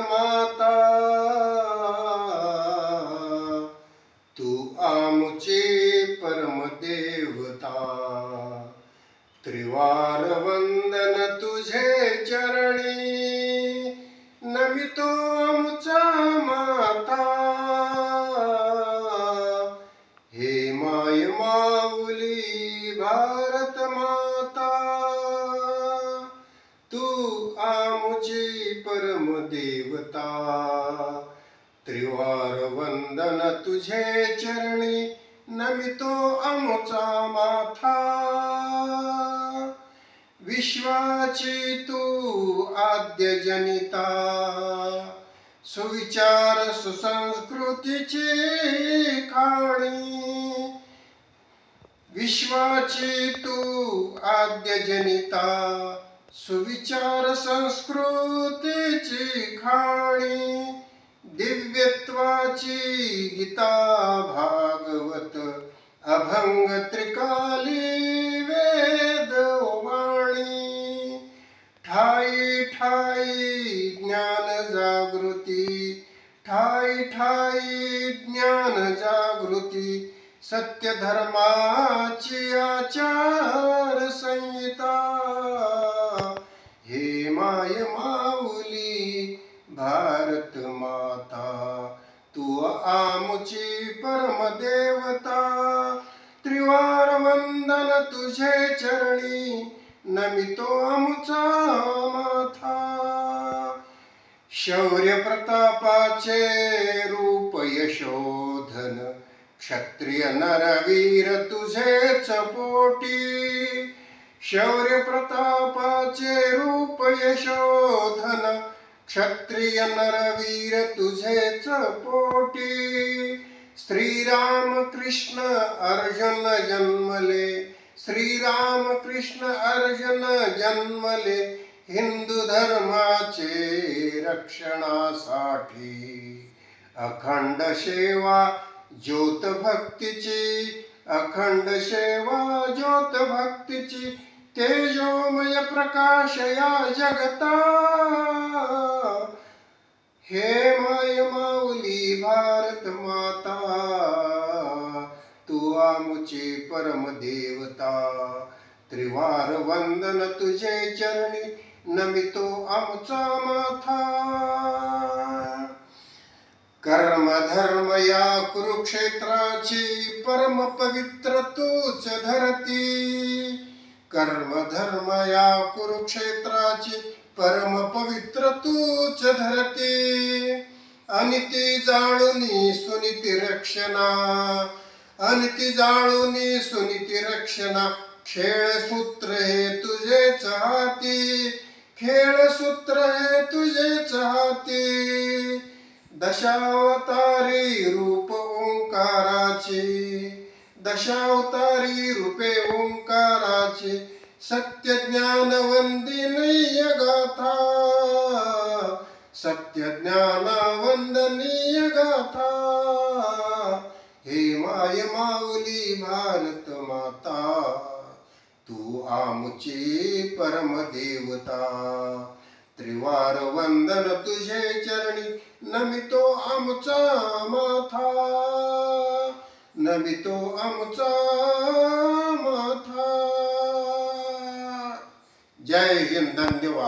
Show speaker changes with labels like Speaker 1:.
Speaker 1: माता, तू आमुची परमदेवता. त्रिवार वंदन तुझे चरणी, नमितो आमचा माता. हे माय माऊली भारत माता, तू आमुची परमदेवता. त्रिवार वंदन तुझे चरणी, नमितो आमचा माथा. विश्वाची तू आद्य जनिता, सुविचार सुसंस्कृतीची खाणी. विश्वाची तू आद्य जनिता, सुविचार संस्कृतीची खाणी. दिव्यत्वाची गीता भागवत, अभंग त्रिकाली वेदवाणी. ठाई ठाई ज्ञान जागृती, ठाई ठाई ज्ञान जागृती. सत्य धर्माची आचार संहिता. हे माय माऊली भारत माता, तू आमुची परमदेवता. त्रिवार वंदन तुझे चरणी, नमितो आमुचा माथा. शौर्य प्रतापाचे रूप यशोधन, क्षत्रिय नरवीर तुझेच पोटी. शौर्य प्रतापाचे रूप यशोधन, क्षत्रिय नरवीर तुझेच पोटी. श्रीराम कृष्ण अर्जुन जन्मले, श्रीराम कृष्ण अर्जुन जन्मले. हिंदू धर्माचे रक्षणासाठी, अखंड सेवा ज्योत भक्तीची, अखंड सेवा ज्योत भक्तीची. तेजोमय प्रकाश या जगता. हे माय माऊली भारत माता, तू आमुची परमदेवता. त्रिवार वंदन तुझे चरणी, नमितो आमचा माथा. कर्म धर्म या कुरुक्षेत्राची, परम पवित्र तूच धरती. कर्म धर्म या कुरुक्षेत्राची, परम पवित्र तूच धरती. अनिती जाळुनी सुनीती रक्षणा, अनिती जाळुनी सुनीती रक्षणा. खेळ सूत्र हे तुझेच हाती, खेळ सूत्र हे तुझेच हाती. दशावतारी रूप ओंकाराची, दशावतारी रूपे ओंकाराची. सत्य ज्ञान वंदनीय गाथा, सत्य ज्ञान वंदनीय गाथा. हे माय माऊली भारत माता, तू आमुची परमदेवता. त्रिवार वंदन तुझे चरणी, नमितो आमचा माथा. नमितो आमचा माथा. जय हिंद, धन्यवाद.